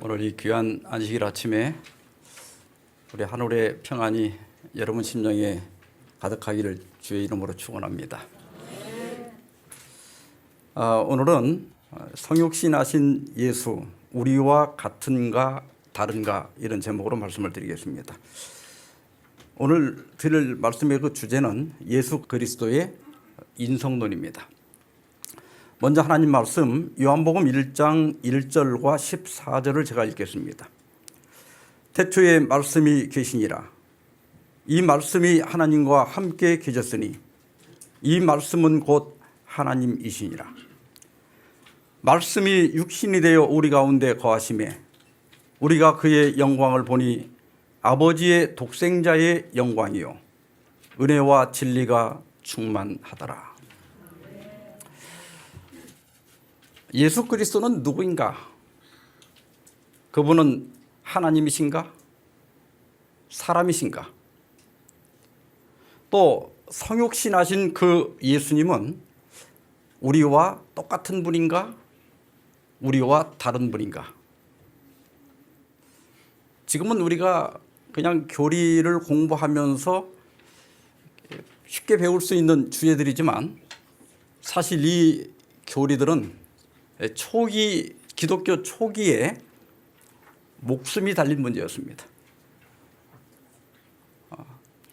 오늘 이 귀한 안식일 아침에 우리 하늘의 평안이 여러분 심령에 가득하기를 주의 이름으로 축원합니다. 오늘은 성육신하신 예수, 우리와 같은가 다른가 이런 제목으로 말씀을 드리겠습니다. 오늘 드릴 말씀의 그 주제는 예수 그리스도의 인성론입니다. 먼저 하나님 말씀 요한복음 1장 1절과 14절을 제가 읽겠습니다. 태초에 말씀이 계시니라. 이 말씀이 하나님과 함께 계셨으니 이 말씀은 곧 하나님이시니라. 말씀이 육신이 되어 우리 가운데 거하심에 우리가 그의 영광을 보니 아버지의 독생자의 영광이요 은혜와 진리가 충만하더라. 예수 그리스도는 누구인가? 그분은 하나님이신가? 사람이신가? 또 성육신하신 그 예수님은 우리와 똑같은 분인가? 우리와 다른 분인가? 지금은 우리가 그냥 교리를 공부하면서 쉽게 배울 수 있는 주제들이지만 사실 이 교리들은 기독교 초기에 목숨이 달린 문제였습니다.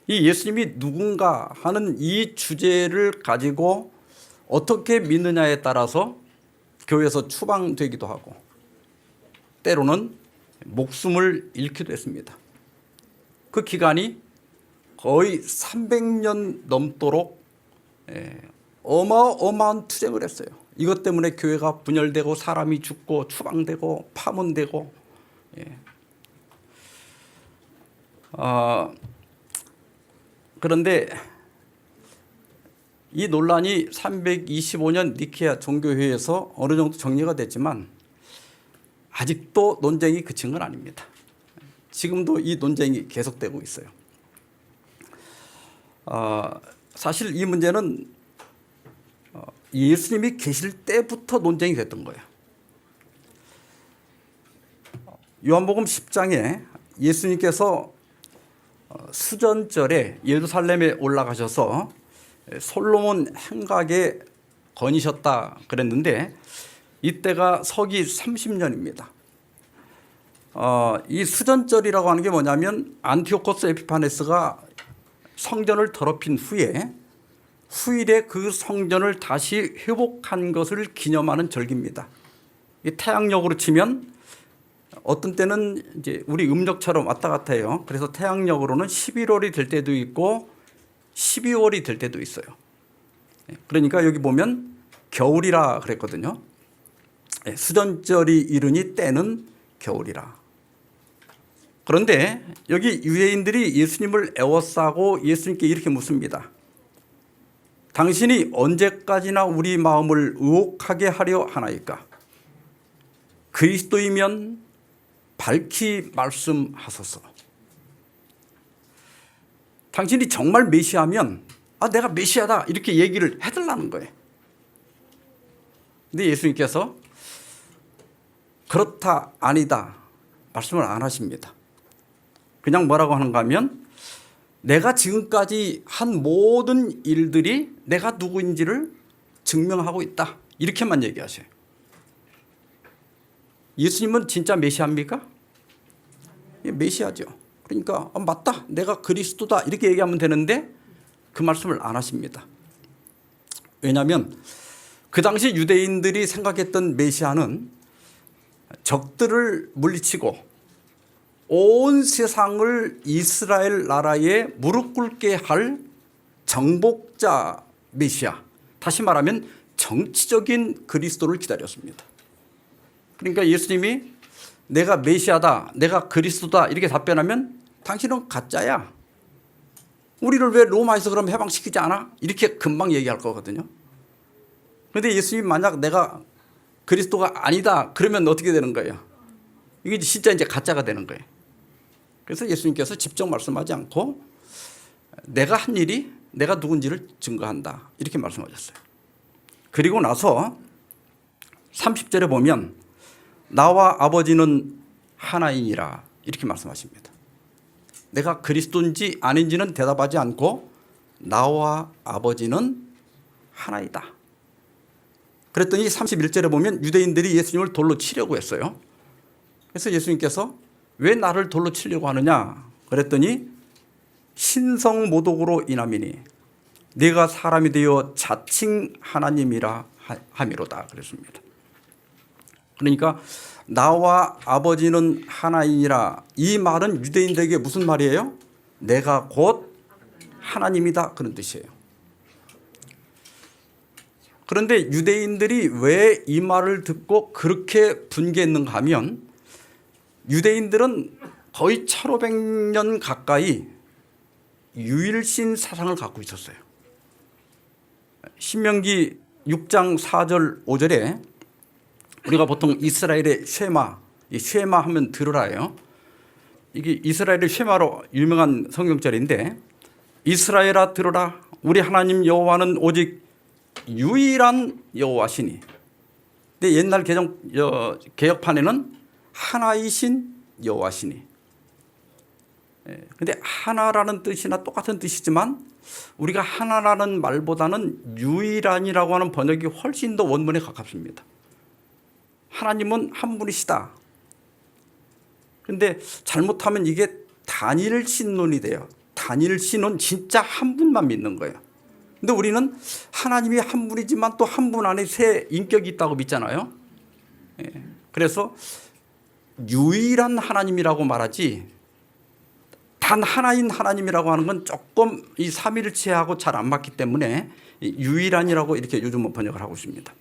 이 예수님이 누군가 하는 이 주제를 가지고 어떻게 믿느냐에 따라서 교회에서 추방되기도 하고 때로는 목숨을 잃기도 했습니다. 그 기간이 거의 300년 넘도록 어마어마한 투쟁을 했어요. 이것 때문에 교회가 분열되고 사람이 죽고 추방되고 파문되고 그런데 이 논란이 325년 니케아 종교회의에서 어느 정도 정리가 됐지만 아직도 논쟁이 그친 건 아닙니다. 지금도 이 논쟁이 계속되고 있어요. 사실 이 문제는 예수님이 계실 때부터 논쟁이 됐던 거예요. 요한복음 10장에 예수님께서 수전절에 예루살렘에 올라가셔서 솔로몬 행각에 거니셨다 그랬는데 이때가 서기 30년입니다. 이 수전절이라고 하는 게 뭐냐면 안티오코스 에피파네스가 성전을 더럽힌 후에 후일에 그 성전을 다시 회복한 것을 기념하는 절기입니다. 이 태양력으로 치면 어떤 때는 이제 우리 음력처럼 왔다 갔다 해요. 그래서 태양력으로는 11월이 될 때도 있고 12월이 될 때도 있어요. 그러니까 여기 보면 겨울이라 그랬거든요. 수전절이 이르니 때는 겨울이라. 그런데 여기 유대인들이 예수님을 애워싸고 예수님께 이렇게 묻습니다. 당신이 언제까지나 우리 마음을 의혹하게 하려 하나이까? 그리스도이면 밝히 말씀하소서. 당신이 정말 메시아면 내가 메시아다 이렇게 얘기를 해달라는 거예요. 근데 예수님께서 그렇다 아니다 말씀을 안 하십니다. 그냥 뭐라고 하는가 하면 내가 지금까지 한 모든 일들이 내가 누구인지를 증명하고 있다 이렇게만 얘기하셔요. 예수님은 진짜 메시아입니까? 메시아죠. 그러니까 맞다 내가 그리스도다 이렇게 얘기하면 되는데 그 말씀을 안 하십니다. 왜냐하면 그 당시 유대인들이 생각했던 메시아는 적들을 물리치고 온 세상을 이스라엘 나라에 무릎 꿇게 할 정복자 메시아, 다시 말하면 정치적인 그리스도를 기다렸습니다. 그러니까 예수님이 내가 메시아다, 내가 그리스도다 이렇게 답변하면 당신은 가짜야. 우리를 왜 로마에서 그럼 해방시키지 않아? 이렇게 금방 얘기할 거거든요. 그런데 예수님이 만약 내가 그리스도가 아니다 그러면 어떻게 되는 거예요? 이게 진짜 이제 가짜가 되는 거예요. 그래서 예수님께서 직접 말씀하지 않고 내가 한 일이 내가 누군지를 증거한다. 이렇게 말씀하셨어요. 그리고 나서 30절에 보면 나와 아버지는 하나이니라 이렇게 말씀하십니다. 내가 그리스도인지 아닌지는 대답하지 않고 나와 아버지는 하나이다. 그랬더니 31절에 보면 유대인들이 예수님을 돌로 치려고 했어요. 그래서 예수님께서 왜 나를 돌로 치려고 하느냐 그랬더니 신성모독으로 인함이니 네가 사람이 되어 자칭 하나님이라 함이로다 그랬습니다. 그러니까 나와 아버지는 하나이니라 이 말은 유대인들에게 무슨 말이에요? 내가 곧 하나님이다 그런 뜻이에요. 그런데 유대인들이 왜 이 말을 듣고 그렇게 분개했는가 하면 유대인들은 거의 1500년 가까이 유일신 사상을 갖고 있었어요. 신명기 6장 4절 5절에 우리가 보통 이스라엘의 쉐마, 이 쉐마 하면 들으라예요. 이게 이스라엘의 쉐마로 유명한 성경절인데 이스라엘아 들으라 우리 하나님 여호와는 오직 유일한 여호와시니. 근데 옛날 개혁판에는 하나이신 여호와시니. 근데 하나라는 뜻이나 똑같은 뜻이지만 우리가 하나라는 말보다는 유일한이라고 하는 번역이 훨씬 더 원문에 가깝습니다. 하나님은 한 분이시다. 그런데 잘못하면 이게 단일신론이 돼요. 단일신은 진짜 한 분만 믿는 거예요. 근데 우리는 하나님이 한 분이지만 또 한 분 안에 세 인격이 있다고 믿잖아요. 그래서 유일한 하나님이라고 말하지 단 하나인 하나님이라고 하는 건 조금 이 삼위일체하고 잘 안 맞기 때문에 유일한이라고 이렇게 요즘은 번역을 하고 있습니다.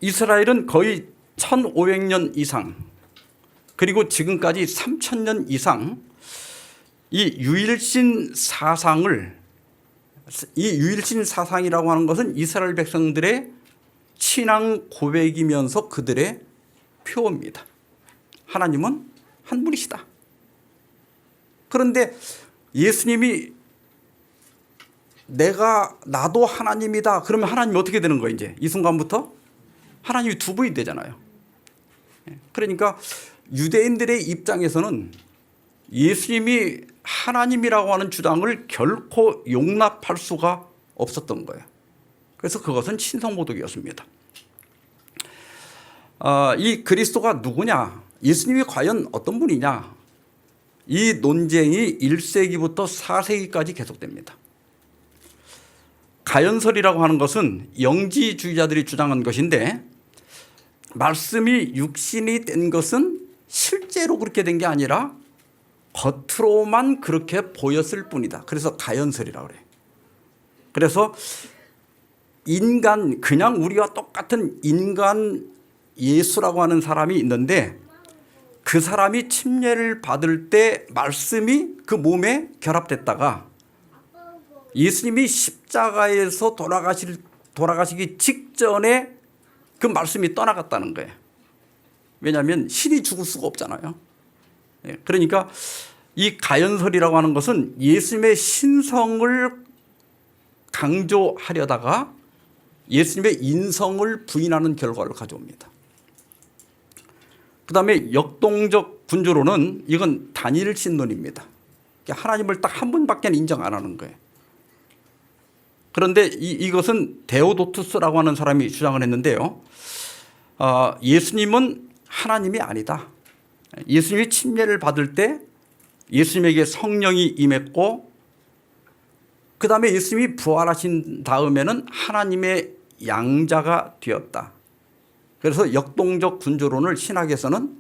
이스라엘은 거의 1500년 이상 그리고 지금까지 3000년 이상 이 유일신 사상이라고 하는 것은 이스라엘 백성들의 신앙 고백이면서 그들의 표입니다. 하나님은 한 분이시다. 그런데 예수님이 나도 하나님이다. 그러면 하나님이 어떻게 되는 거예요? 이제 이 순간부터 하나님이 두 분이 되잖아요. 그러니까 유대인들의 입장에서는 예수님이 하나님이라고 하는 주장을 결코 용납할 수가 없었던 거예요. 그래서 그것은 신성모독이었습니다. 이 그리스도가 누구냐? 예수님이 과연 어떤 분이냐? 이 논쟁이 1세기부터 4세기까지 계속됩니다. 가연설이라고 하는 것은 영지주의자들이 주장한 것인데 말씀이 육신이 된 것은 실제로 그렇게 된 게 아니라 겉으로만 그렇게 보였을 뿐이다. 그래서 가연설이라고 그래요. 그래서 인간 그냥 우리와 똑같은 인간 예수라고 하는 사람이 있는데 그 사람이 침례를 받을 때 말씀이 그 몸에 결합됐다가 예수님이 십자가에서 돌아가시기 직전에 그 말씀이 떠나갔다는 거예요. 왜냐하면 신이 죽을 수가 없잖아요. 그러니까 이 가연설이라고 하는 것은 예수님의 신성을 강조하려다가 예수님의 인성을 부인하는 결과를 가져옵니다. 그 다음에 역동적 군주론은 이건 단일신론입니다. 하나님을 딱 한 분밖에 인정 안 하는 거예요. 그런데 이것은 데오도투스라고 하는 사람이 주장을 했는데요. 예수님은 하나님이 아니다. 예수님이 침례를 받을 때 예수님에게 성령이 임했고 그 다음에 예수님이 부활하신 다음에는 하나님의 양자가 되었다. 그래서 역동적 군주론을 신학에서는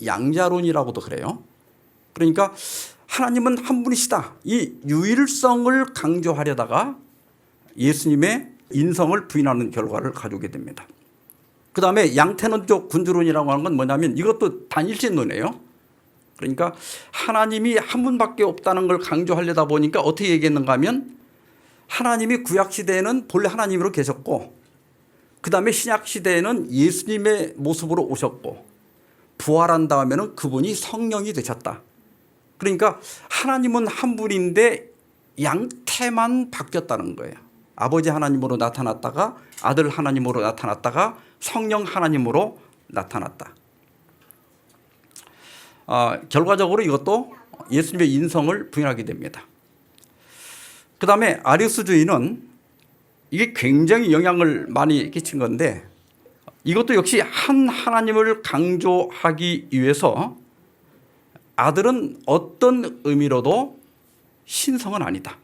양자론이라고도 그래요. 그러니까 하나님은 한 분이시다. 이 유일성을 강조하려다가 예수님의 인성을 부인하는 결과를 가져오게 됩니다. 그 다음에 양태론적 군주론이라고 하는 건 뭐냐면 이것도 단일신론이에요. 그러니까 하나님이 한 분밖에 없다는 걸 강조하려다 보니까 어떻게 얘기했는가 하면 하나님이 구약시대에는 본래 하나님으로 계셨고 그 다음에 신약시대에는 예수님의 모습으로 오셨고 부활한 다음에는 그분이 성령이 되셨다. 그러니까 하나님은 한 분인데 양태만 바뀌었다는 거예요. 아버지 하나님으로 나타났다가 아들 하나님으로 나타났다가 성령 하나님으로 나타났다. 결과적으로 이것도 예수님의 인성을 부인하게 됩니다. 그 다음에 아리우스주의는 이게 굉장히 영향을 많이 끼친 건데 이것도 역시 한 하나님을 강조하기 위해서 아들은 어떤 의미로도 신성은 아니다.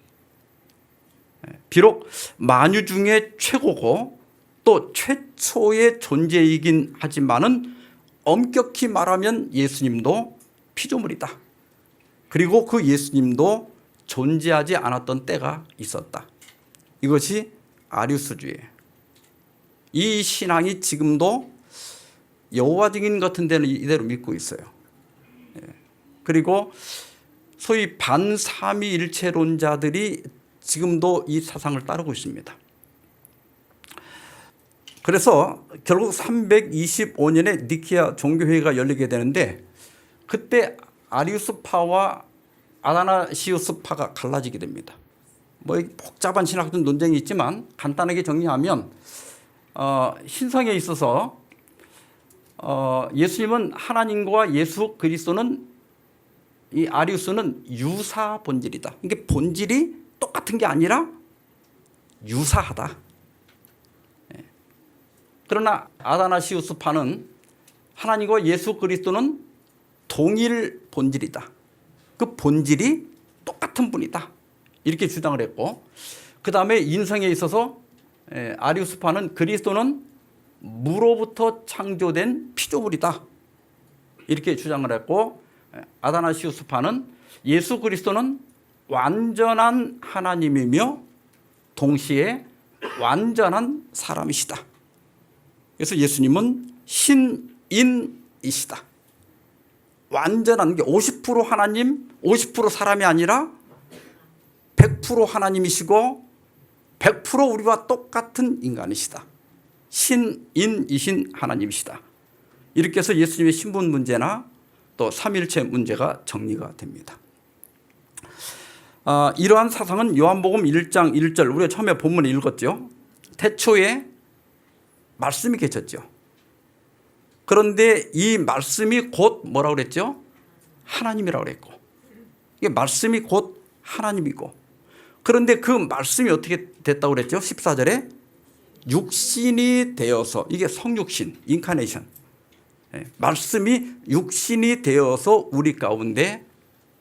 비록 만유 중에 최고고 또 최초의 존재이긴 하지만은 엄격히 말하면 예수님도 피조물이다. 그리고 그 예수님도 존재하지 않았던 때가 있었다. 이것이 아리우스주의예요. 이 신앙이 지금도 여호와 증인 같은 데는 이대로 믿고 있어요. 그리고 소위 반삼위일체론자들이 지금도 이 사상을 따르고 있습니다. 그래서 결국 325년에 니케아 종교회의가 열리게 되는데 그때 아리우스파와 아다나시우스파가 갈라지게 됩니다. 뭐 복잡한 신학적 논쟁이 있지만 간단하게 정리하면 신성에 있어서 예수님은 하나님과 예수 그리스도는 이 아리우스는 유사 본질이다. 이게 본질이 똑같은 게 아니라 유사하다. 그러나 아다나시우스파는 하나님과 예수 그리스도는 동일 본질이다. 그 본질이 똑같은 분이다. 이렇게 주장을 했고 그 다음에 인성에 있어서 아리우스파는 그리스도는 무로부터 창조된 피조물이다. 이렇게 주장을 했고 아다나시우스파는 예수 그리스도는 완전한 하나님이며 동시에 완전한 사람이시다. 그래서 예수님은 신인이시다. 완전한 게 50% 하나님, 50% 사람이 아니라 100% 하나님이시고 100% 우리와 똑같은 인간이시다. 신인이신 하나님이시다. 이렇게 해서 예수님의 신분 문제나 또 삼일체 문제가 정리가 됩니다. 이러한 사상은 요한복음 1장 1절 우리가 처음에 본문에 읽었죠. 태초에 말씀이 계셨죠. 그런데 이 말씀이 곧 뭐라고 그랬죠? 하나님이라고 그랬고 이게 말씀이 곧 하나님이고 그런데 그 말씀이 어떻게 됐다고 그랬죠? 14절에 육신이 되어서 이게 성육신, 인카네이션. 말씀이 육신이 되어서 우리 가운데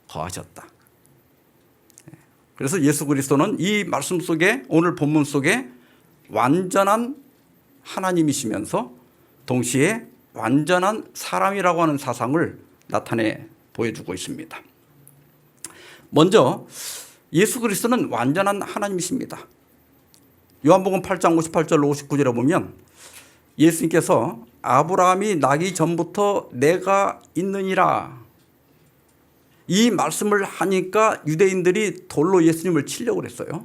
거하셨다. 그래서 예수 그리스도는 이 말씀 속에 오늘 본문 속에 완전한 하나님이시면서 동시에 완전한 사람이라고 하는 사상을 나타내 보여주고 있습니다. 먼저 예수 그리스도는 완전한 하나님이십니다. 요한복음 8장 58절 59절에 보면 예수님께서 아브라함이 나기 전부터 내가 있느니라 이 말씀을 하니까 유대인들이 돌로 예수님을 치려고 그랬어요.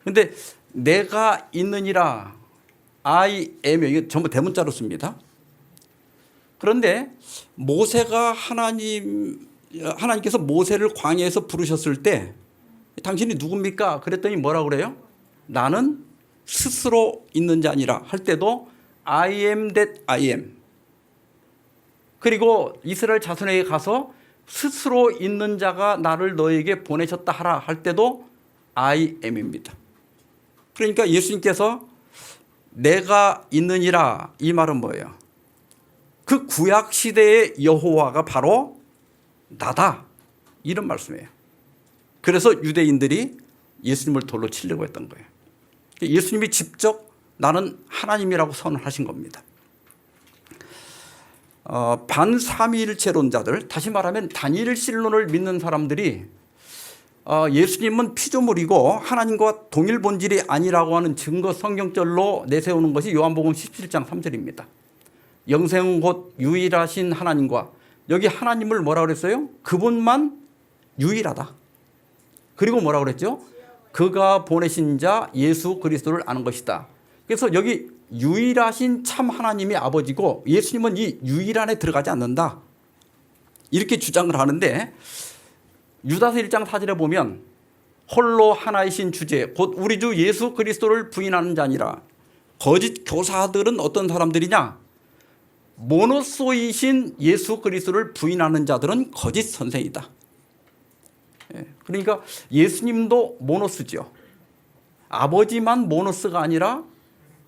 그런데 내가 있느니라 I am 이게 전부 대문자로 씁니다. 그런데 모세가 하나님께서 모세를 광야에서 부르셨을 때 당신이 누굽니까? 그랬더니 뭐라고 그래요? 나는 스스로 있는 자 아니라 할 때도 I am that I am. 그리고 이스라엘 자손에게 가서 스스로 있는 자가 나를 너에게 보내셨다 하라 할 때도 I am입니다. 그러니까 예수님께서 내가 있느니라 이 말은 뭐예요? 그 구약 시대의 여호와가 바로 나다 이런 말씀이에요. 그래서 유대인들이 예수님을 돌로 치려고 했던 거예요. 예수님이 직접 나는 하나님이라고 선언하신 겁니다. 반삼위일체론자들 다시 말하면 단일신론을 믿는 사람들이 예수님은 피조물이고 하나님과 동일 본질이 아니라고 하는 증거 성경절로 내세우는 것이 요한복음 17장 3절입니다. 영생은 곧 유일하신 하나님과 여기 하나님을 뭐라고 그랬어요? 그분만 유일하다. 그리고 뭐라고 그랬죠? 그가 보내신 자 예수 그리스도를 아는 것이다. 그래서 여기 유일하신 참 하나님이 아버지고 예수님은 이 유일 안에 들어가지 않는다. 이렇게 주장을 하는데 유다서 1장 4절에 보면 홀로 하나이신 주제 곧 우리 주 예수 그리스도를 부인하는 자니라. 거짓 교사들은 어떤 사람들이냐? 모노소이신 예수 그리스도를 부인하는 자들은 거짓 선생이다. 그러니까 예수님도 모노스죠. 아버지만 모노스가 아니라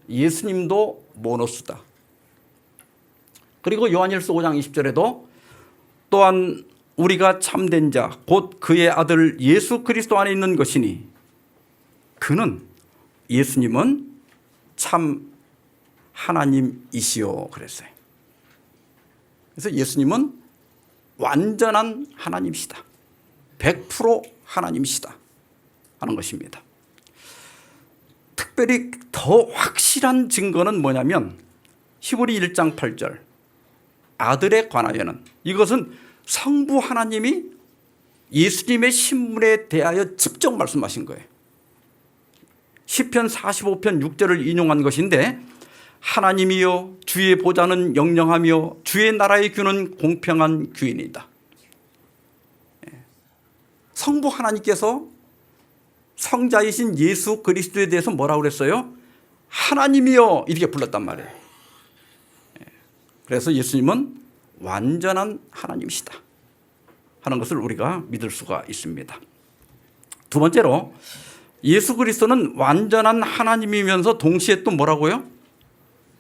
예수님도 모노스다. 그리고 요한일서 5장 20절에도 또한 우리가 참된 자 곧 그의 아들 예수 그리스도 안에 있는 것이니 그는 예수님은 참 하나님이시오 그랬어요. 그래서 예수님은 완전한 하나님이시다. 100% 하나님이시다 하는 것입니다. 특별히 더 확실한 증거는 뭐냐면 히브리 1장 8절 아들에 관하여는 이것은 성부 하나님이 예수님의 신분에 대하여 직접 말씀하신 거예요. 시편 45편 6절을 인용한 것인데 하나님이여 주의 보좌는 영영하며 주의 나라의 규는 공평한 규이니이다. 성부 하나님께서 성자이신 예수 그리스도에 대해서 뭐라고 그랬어요? 하나님이여 이렇게 불렀단 말이에요. 그래서 예수님은 완전한 하나님이시다 하는 것을 우리가 믿을 수가 있습니다. 두 번째로 예수 그리스도는 완전한 하나님이면서 동시에 또 뭐라고요?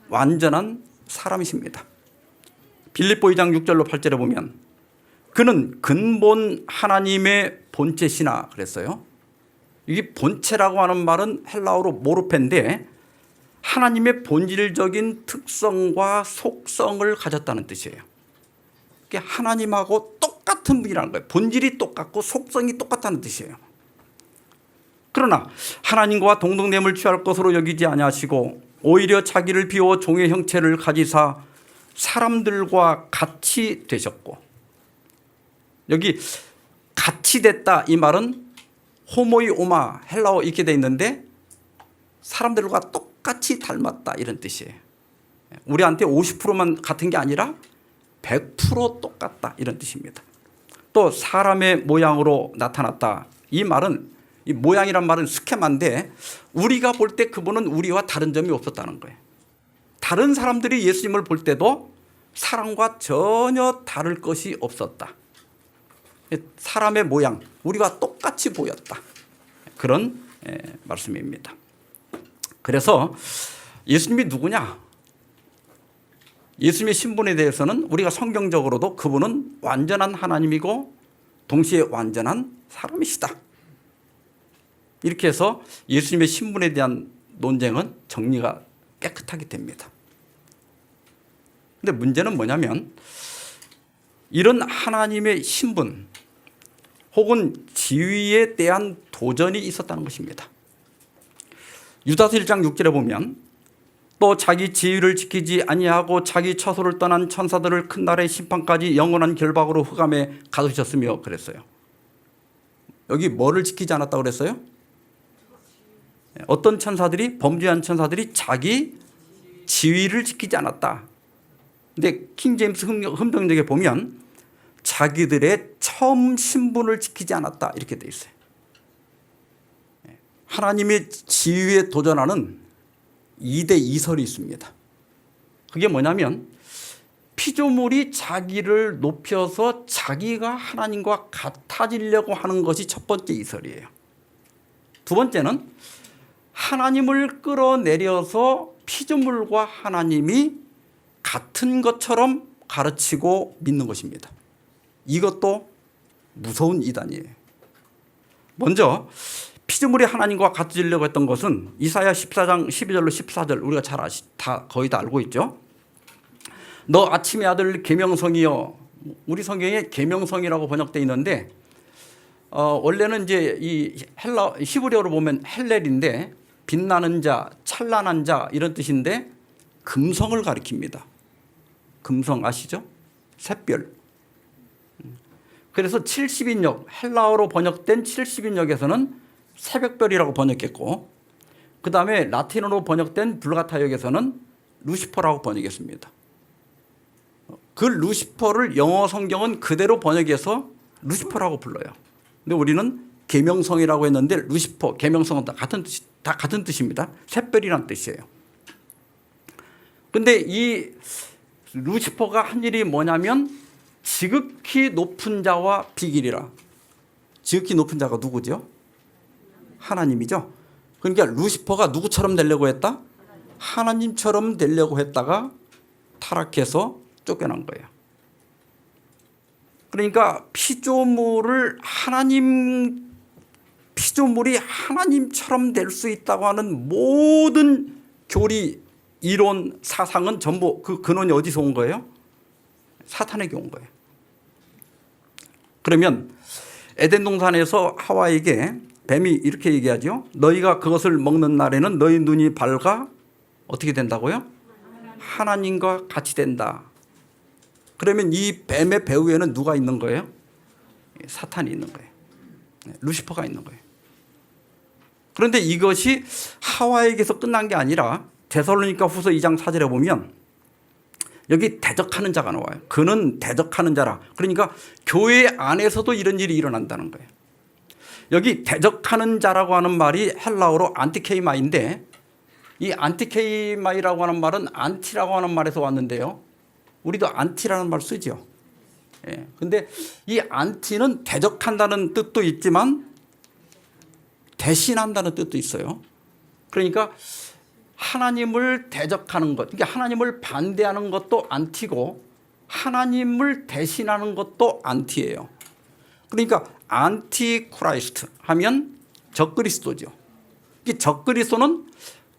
완전한 사람이십니다. 빌립보 2장 6절로 8절에 보면 그는 근본 하나님의 본체시나 그랬어요. 이게 본체라고 하는 말은 헬라어로 모르페인데 하나님의 본질적인 특성과 속성을 가졌다는 뜻이에요. 하나님하고 똑같은 분이라는 거예요. 본질이 똑같고 속성이 똑같다는 뜻이에요. 그러나 하나님과 동등됨을 취할 것으로 여기지 아니하시고 오히려 자기를 비워 종의 형체를 가지사 사람들과 같이 되셨고, 여기 같이 됐다 이 말은 호모이 오마 헬라어 이렇게 돼 있는데 사람들과 똑같이 닮았다 이런 뜻이에요. 우리한테 50%만 같은 게 아니라 100% 똑같다 이런 뜻입니다. 또 사람의 모양으로 나타났다 이 말은 이 모양이란 말은 스케마인데 우리가 볼 때 그분은 우리와 다른 점이 없었다는 거예요. 다른 사람들이 예수님을 볼 때도 사람과 전혀 다를 것이 없었다. 사람의 모양 우리와 똑같이 보였다. 그런 말씀입니다. 그래서 예수님이 누구냐? 예수님의 신분에 대해서는 우리가 성경적으로도 그분은 완전한 하나님이고 동시에 완전한 사람이시다. 이렇게 해서 예수님의 신분에 대한 논쟁은 정리가 깨끗하게 됩니다. 그런데 문제는 뭐냐면 이런 하나님의 신분 혹은 지위에 대한 도전이 있었다는 것입니다. 유다서 1장 6절에 보면 또 자기 지위를 지키지 아니하고 자기 처소를 떠난 천사들을 큰 날의 심판까지 영원한 결박으로 흑암에 가두셨으며 그랬어요. 여기 뭐를 지키지 않았다고 그랬어요? 어떤 천사들이 범죄한 천사들이 자기 지위를 지키지 않았다. 근데 킹제임스 흥정역에 보면 자기들의 처음 신분을 지키지 않았다 이렇게 돼 있어요. 하나님의 지위에 도전하는 2대 2설이 있습니다. 그게 뭐냐면 피조물이 자기를 높여서 자기가 하나님과 같아지려고 하는 것이 첫 번째 이설이에요. 두 번째는 하나님을 끌어내려서 피조물과 하나님이 같은 것처럼 가르치고 믿는 것입니다. 이것도 무서운 이단이에요. 먼저 피조물이 하나님과 같아지려고 했던 것은 이사야 14장 12절로 14절 우리가 거의 다 알고 있죠. 너 아침의 아들 계명성이여, 우리 성경에 계명성이라고 번역되어 있는데 원래는 이제 이 히브리어로 보면 헬렐인데 빛나는 자, 찬란한 자 이런 뜻인데 금성을 가리킵니다. 금성 아시죠? 샛별. 그래서 70인역 헬라어로 번역된 70인역에서는 새벽별이라고 번역했고 그 다음에 라틴어로 번역된 불가타역에서는 루시퍼라고 번역했습니다. 그 루시퍼를 영어 성경은 그대로 번역해서 루시퍼라고 불러요. 근데 우리는 계명성이라고 했는데 루시퍼, 계명성은 다 같은 뜻입니다. 샛별이란 뜻이에요. 근데 이 루시퍼가 한 일이 뭐냐면 지극히 높은 자와 비길이라. 지극히 높은 자가 누구죠? 하나님이죠. 그러니까 루시퍼가 누구처럼 되려고 했다? 하나님처럼 되려고 했다가 타락해서 쫓겨난 거예요. 그러니까 피조물이 하나님처럼 될 수 있다고 하는 모든 교리, 이론, 사상은 전부 그 근원이 어디서 온 거예요? 사탄에게 온 거예요. 그러면 에덴 동산에서 하와에게 뱀이 이렇게 얘기하죠. 너희가 그것을 먹는 날에는 너희 눈이 밝아 어떻게 된다고요? 하나님과 같이 된다. 그러면 이 뱀의 배후에는 누가 있는 거예요? 사탄이 있는 거예요. 루시퍼가 있는 거예요. 그런데 이것이 하와에게서 끝난 게 아니라 데살로니가 후서 2장 4절에 보면 여기 대적하는 자가 나와요. 그는 대적하는 자라. 그러니까 교회 안에서도 이런 일이 일어난다는 거예요. 여기 대적하는 자라고 하는 말이 헬라어로 안티케이마인데 이 안티케이마이라고 하는 말은 안티라고 하는 말에서 왔는데요. 우리도 안티라는 말 쓰죠. 그런데 이 안티는 대적한다는 뜻도 있지만 대신한다는 뜻도 있어요. 그러니까 하나님을 대적하는 것, 그러니까 하나님을 반대하는 것도 안티고 하나님을 대신하는 것도 안티예요. 그러니까 안티크라이스트 하면 적그리스도죠. 이 적그리스도는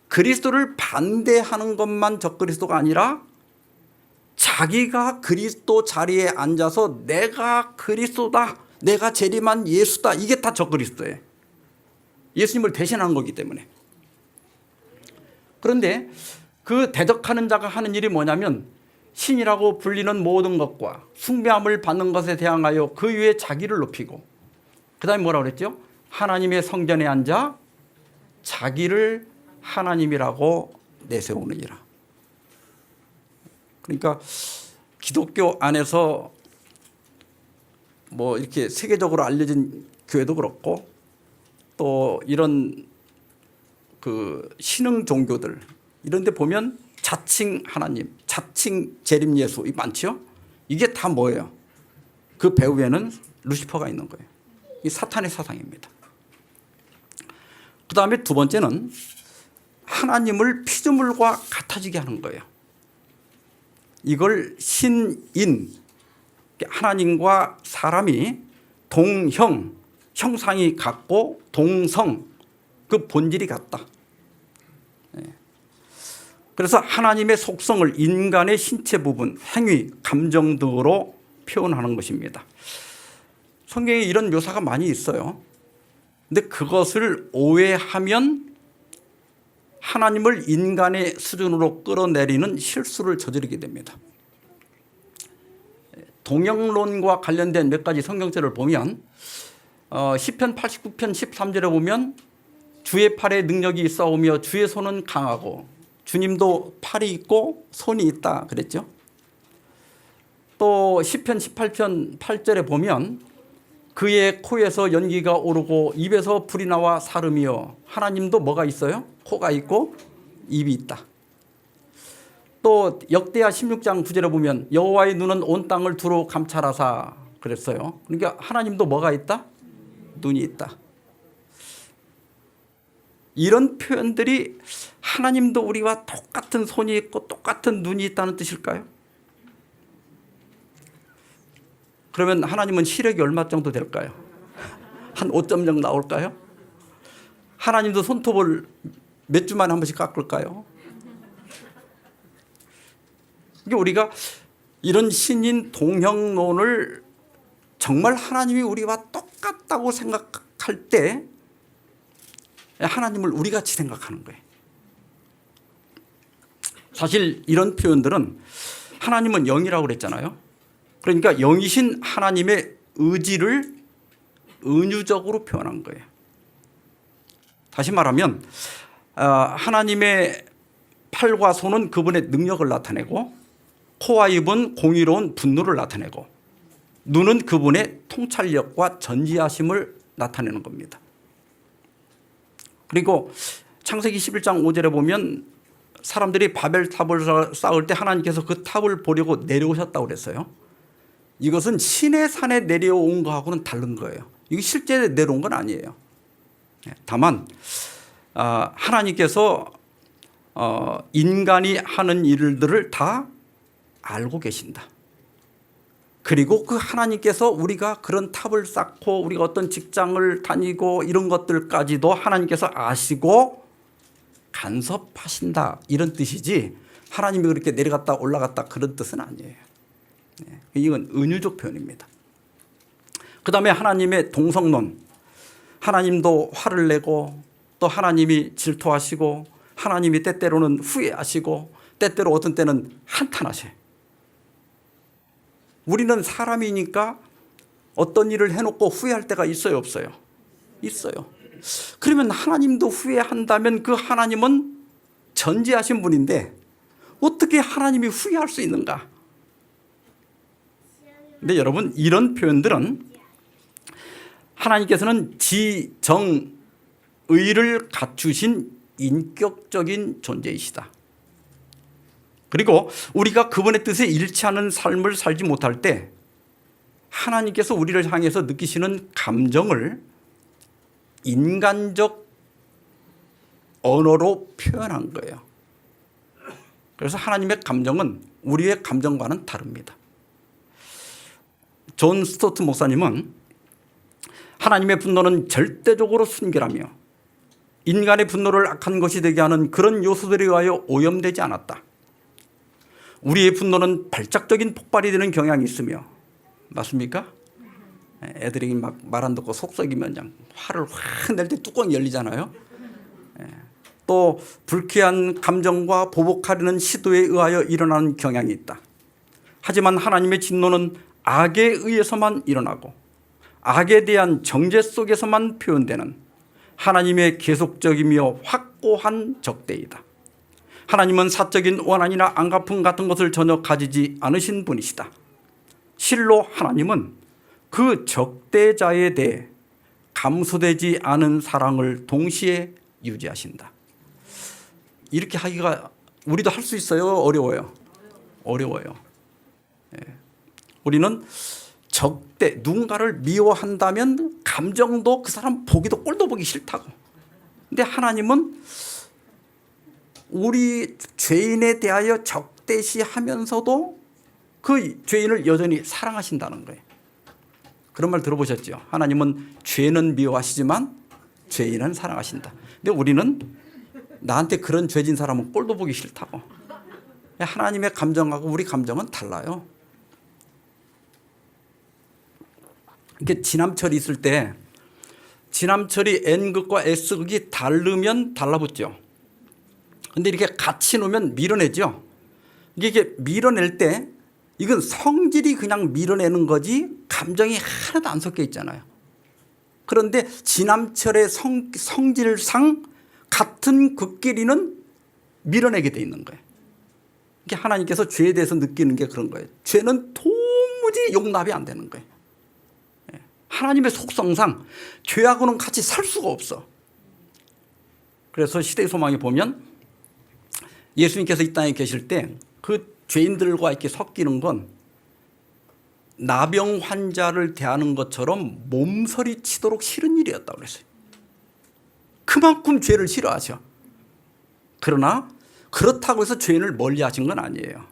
그리스도를 반대하는 것만 적그리스도가 아니라 자기가 그리스도 자리에 앉아서 내가 그리스도다, 내가 재림한 예수다, 이게 다 적그리스도예요. 예수님을 대신하는 거기 때문에. 그런데 그 대적하는 자가 하는 일이 뭐냐면 신이라고 불리는 모든 것과 숭배함을 받는 것에 대항하여 그 위에 자기를 높이고, 그 다음에 뭐라고 그랬죠? 하나님의 성전에 앉아 자기를 하나님이라고 내세우느니라. 그러니까 기독교 안에서 뭐 이렇게 세계적으로 알려진 교회도 그렇고 또 이런 그 신흥 종교들 이런 데 보면 자칭 하나님, 자칭 재림 예수 이 많죠? 이게 다 뭐예요? 그 배후에는 루시퍼가 있는 거예요. 이 사탄의 사상입니다. 그 다음에 두 번째는 하나님을 피조물과 같아지게 하는 거예요. 이걸 신인, 하나님과 사람이 동형, 형상이 같고 동성, 그 본질이 같다. 그래서 하나님의 속성을 인간의 신체 부분, 행위, 감정 등으로 표현하는 것입니다. 성경에 이런 묘사가 많이 있어요. 근데 그것을 오해하면 하나님을 인간의 수준으로 끌어내리는 실수를 저지르게 됩니다. 동형론과 관련된 몇 가지 성경절을 보면 시편 89편 13절에 보면 주의 팔에 능력이 있사오며 주의 손은 강하고 주님도 팔이 있고 손이 있다 그랬죠. 또 시편 18편 8절에 보면 그의 코에서 연기가 오르고 입에서 불이 나와 사름이여. 하나님도 뭐가 있어요? 코가 있고 입이 있다. 또 역대하 16장 9절에 보면 여호와의 눈은 온 땅을 두루 감찰하사 그랬어요. 그러니까 하나님도 뭐가 있다? 눈이 있다. 이런 표현들이 하나님도 우리와 똑같은 손이 있고 똑같은 눈이 있다는 뜻일까요? 그러면 하나님은 시력이 얼마 정도 될까요? 한 5점 정도 나올까요? 하나님도 손톱을 몇 주 만에 한 번씩 깎을까요? 우리가 이런 신인 동형론을 정말 하나님이 우리와 똑같다고 생각할 때 하나님을 우리같이 생각하는 거예요. 사실 이런 표현들은 하나님은 영이라고 그랬잖아요. 그러니까 영이신 하나님의 의지를 은유적으로 표현한 거예요. 다시 말하면 하나님의 팔과 손은 그분의 능력을 나타내고 코와 입은 공의로운 분노를 나타내고 눈은 그분의 통찰력과 전지하심을 나타내는 겁니다. 그리고 창세기 11장 5절에 보면 사람들이 바벨탑을 쌓을 때 하나님께서 그 탑을 보려고 내려오셨다고 그랬어요. 이것은 신의 산에 내려온 거하고는 다른 거예요. 이게 실제 내려온 건 아니에요. 다만 하나님께서 인간이 하는 일들을 다 알고 계신다. 그리고 그 하나님께서 우리가 그런 탑을 쌓고 우리가 어떤 직장을 다니고 이런 것들까지도 하나님께서 아시고 간섭하신다, 이런 뜻이지 하나님이 그렇게 내려갔다 올라갔다 그런 뜻은 아니에요. 이건 은유적 표현입니다. 그 다음에 하나님의 동성론, 하나님도 화를 내고 또 하나님이 질투하시고 하나님이 때때로는 후회하시고 때때로 어떤 때는 한탄하셔요. 우리는 사람이니까 어떤 일을 해놓고 후회할 때가 있어요, 없어요? 있어요. 그러면 하나님도 후회한다면 그 하나님은 전지하신 분인데 어떻게 하나님이 후회할 수 있는가? 근데 여러분, 이런 표현들은 하나님께서는 지정의를 갖추신 인격적인 존재이시다. 그리고 우리가 그분의 뜻에 일치하는 삶을 살지 못할 때 하나님께서 우리를 향해서 느끼시는 감정을 인간적 언어로 표현한 거예요. 그래서 하나님의 감정은 우리의 감정과는 다릅니다. 존 스토트 목사님은 하나님의 분노는 절대적으로 순결하며 인간의 분노를 악한 것이 되게 하는 그런 요소들에 의하여 오염되지 않았다. 우리의 분노는 발작적인 폭발이 되는 경향이 있으며, 맞습니까? 애들이 막 말 안 듣고 속썩이면 그냥 화를 확 낼 때 뚜껑이 열리잖아요. 또 불쾌한 감정과 보복하려는 시도에 의하여 일어나는 경향이 있다. 하지만 하나님의 진노는 악에 의해서만 일어나고 악에 대한 정죄 속에서만 표현되는 하나님의 계속적이며 확고한 적대이다. 하나님은 사적인 원한이나 안갚음 같은 것을 전혀 가지지 않으신 분이시다. 실로 하나님은 그 적대자에 대해 감소되지 않은 사랑을 동시에 유지하신다. 이렇게 하기가 우리도 할 수 있어요? 어려워요? 어려워요. 우리는 적대, 누군가를 미워한다면 감정도 그 사람 보기도 꼴도 보기 싫다고. 근데 하나님은 우리 죄인에 대하여 적대시하면서도 그 죄인을 여전히 사랑하신다는 거예요. 그런 말 들어보셨죠? 하나님은 죄는 미워하시지만 죄인은 사랑하신다. 근데 우리는 나한테 그런 죄진 사람은 꼴도 보기 싫다고. 하나님의 감정하고 우리 감정은 달라요. 이렇게 진함철이 있을 때 진함철이 N극과 S극이 다르면 달라붙죠. 근데 이렇게 같이 놓으면 밀어내죠. 이게 밀어낼 때 이건 성질이 그냥 밀어내는 거지 감정이 하나도 안 섞여 있잖아요. 그런데 진함철의 성질상 같은 극끼리는 밀어내게 돼 있는 거예요. 이게 하나님께서 죄에 대해서 느끼는 게 그런 거예요. 죄는 도무지 용납이 안 되는 거예요. 하나님의 속성상 죄하고는 같이 살 수가 없어. 그래서 시대의 소망에 보면 예수님께서 이 땅에 계실 때 그 죄인들과 이렇게 섞이는 건 나병 환자를 대하는 것처럼 몸서리 치도록 싫은 일이었다고 그랬어요. 그만큼 죄를 싫어하셔. 그러나 그렇다고 해서 죄인을 멀리 하신 건 아니에요.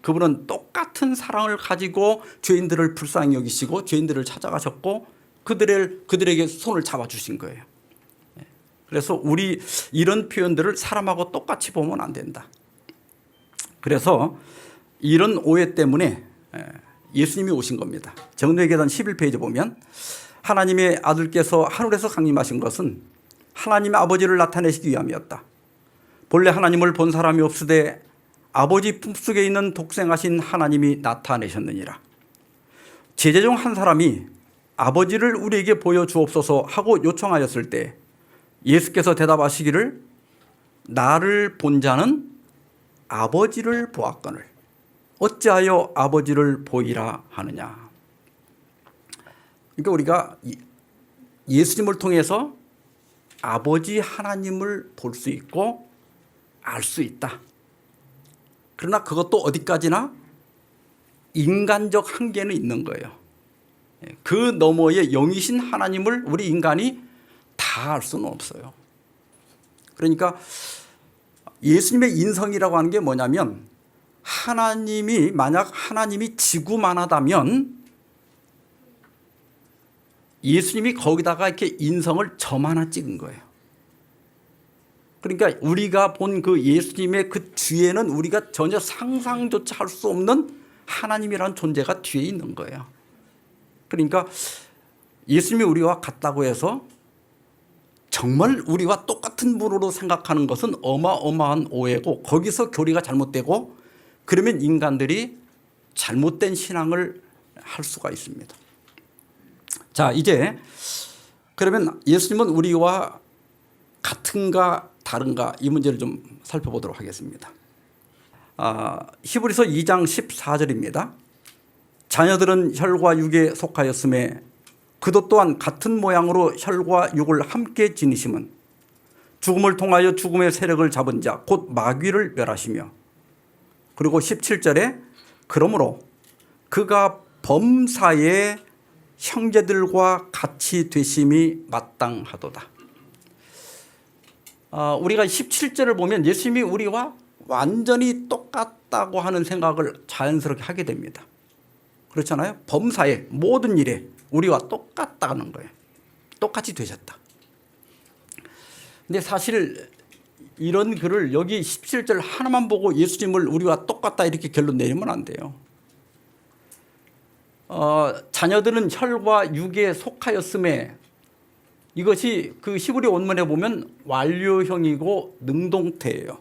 그분은 똑같은 사랑을 가지고 죄인들을 불쌍히 여기시고 죄인들을 찾아가셨고 그들에게 손을 잡아주신 거예요. 그래서 우리 이런 표현들을 사람하고 똑같이 보면 안 된다. 그래서 이런 오해 때문에 예수님이 오신 겁니다. 정례계단 11페이지 보면 하나님의 아들께서 하늘에서 강림하신 것은 하나님의 아버지를 나타내시기 위함이었다. 본래 하나님을 본 사람이 없으되 아버지 품속에 있는 독생하신 하나님이 나타내셨느니라. 제자 중 한 사람이 아버지를 우리에게 보여주옵소서 하고 요청하였을 때 예수께서 대답하시기를 나를 본 자는 아버지를 보았거늘 어찌하여 아버지를 보이라 하느냐. 그러니까 우리가 예수님을 통해서 아버지 하나님을 볼 수 있고 알 수 있다. 그러나 그것도 어디까지나 인간적 한계는 있는 거예요. 그 너머에 영이신 하나님을 우리 인간이 다 알 수는 없어요. 그러니까 예수님의 인성이라고 하는 게 뭐냐면, 만약 하나님이 지구만하다면 예수님이 거기다가 이렇게 인성을 점 하나 찍은 거예요. 그러니까 우리가 본 그 예수님의 그 뒤에는 우리가 전혀 상상조차 할 수 없는 하나님이라는 존재가 뒤에 있는 거예요. 그러니까 예수님이 우리와 같다고 해서 정말 우리와 똑같은 분으로 생각하는 것은 어마어마한 오해고, 거기서 교리가 잘못되고, 그러면 인간들이 잘못된 신앙을 할 수가 있습니다. 자, 이제 그러면 예수님은 우리와 같은가 다른가, 이 문제를 좀 살펴보도록 하겠습니다. 히브리서 2장 14절입니다. 자녀들은 혈과 육에 속하였음에 그도 또한 같은 모양으로 혈과 육을 함께 지니심은 죽음을 통하여 죽음의 세력을 잡은 자 곧 마귀를 멸하시며, 그리고 17절에 그러므로 그가 범사에 형제들과 같이 되심이 마땅하도다. 우리가 17절을 보면 예수님이 우리와 완전히 똑같다고 하는 생각을 자연스럽게 하게 됩니다. 그렇잖아요. 범사에 모든 일에 우리와 똑같다는 거예요. 똑같이 되셨다. 근데 사실 이런 글을 여기 17절 하나만 보고 예수님을 우리와 똑같다 이렇게 결론 내리면 안 돼요. 자녀들은 혈과 육에 속하였음에, 이것이 그 히브리 원문에 보면 완료형이고 능동태예요.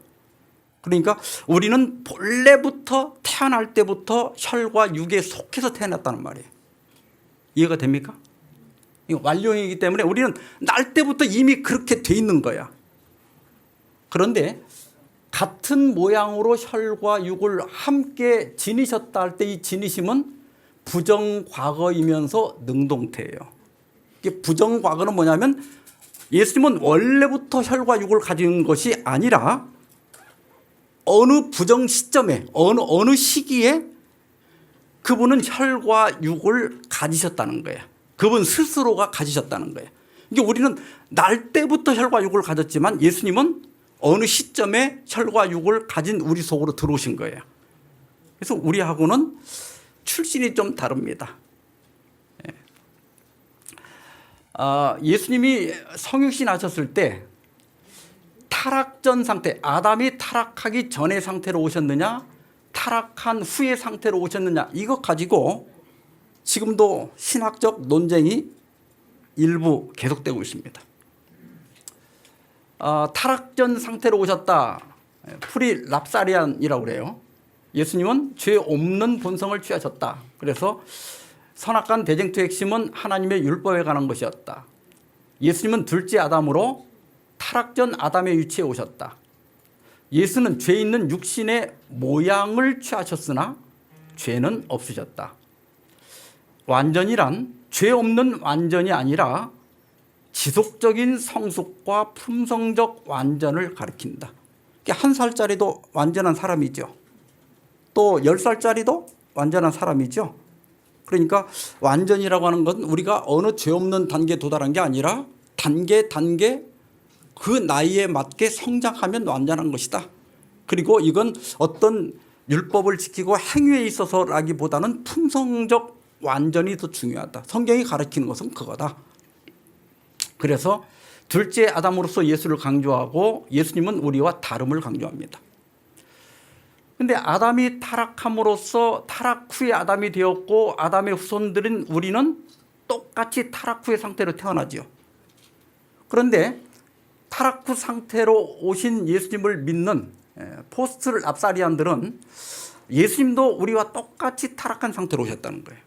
그러니까 우리는 본래부터 태어날 때부터 혈과 육에 속해서 태어났다는 말이에요. 이해가 됩니까? 이거 완료형이기 때문에 우리는 날 때부터 이미 그렇게 돼 있는 거야. 그런데 같은 모양으로 혈과 육을 함께 지니셨다 할 때 이 지니심은 부정과거이면서 능동태예요. 이게 부정과거는 뭐냐면 예수님은 원래부터 혈과 육을 가진 것이 아니라 어느 부정 시점에 어느 시기에 그분은 혈과 육을 가지셨다는 거예요. 그분 스스로가 가지셨다는 거예요. 이게 우리는 날 때부터 혈과 육을 가졌지만 예수님은 어느 시점에 혈과 육을 가진 우리 속으로 들어오신 거예요. 그래서 우리하고는 출신이 좀 다릅니다. 예수님이 성육신 하셨을 때 타락전 상태, 아담이 타락하기 전의 상태로 오셨느냐, 타락한 후의 상태로 오셨느냐, 이것 가지고 지금도 신학적 논쟁이 일부 계속되고 있습니다. 타락전 상태로 오셨다, 프리 랍사리안이라고 그래요. 예수님은 죄 없는 본성을 취하셨다. 그래서 선악간 대쟁투의 핵심은 하나님의 율법에 관한 것이었다. 예수님은 둘째 아담으로 타락전 아담의 위치에 오셨다. 예수는 죄 있는 육신의 모양을 취하셨으나 죄는 없으셨다. 완전이란 죄 없는 완전이 아니라 지속적인 성숙과 품성적 완전을 가리킨다. 1살짜리도 완전한 사람이죠. 또 10살짜리도 완전한 사람이죠. 그러니까 완전이라고 하는 건 우리가 어느 죄 없는 단계에 도달한 게 아니라 단계 그 나이에 맞게 성장하면 완전한 것이다. 그리고 이건 어떤 율법을 지키고 행위에 있어서라기보다는 품성적 완전이 더 중요하다. 성경이 가르치는 것은 그거다. 그래서 둘째 아담으로서 예수를 강조하고 예수님은 우리와 다름을 강조합니다. 그런데 아담이 타락함으로써 타락 후에 아담이 되었고 아담의 후손들인 우리는 똑같이 타락 후의 상태로 태어나죠. 그런데 타락 후 상태로 오신 예수님을 믿는 포스트 랍사리안들은 예수님도 우리와 똑같이 타락한 상태로 오셨다는 거예요.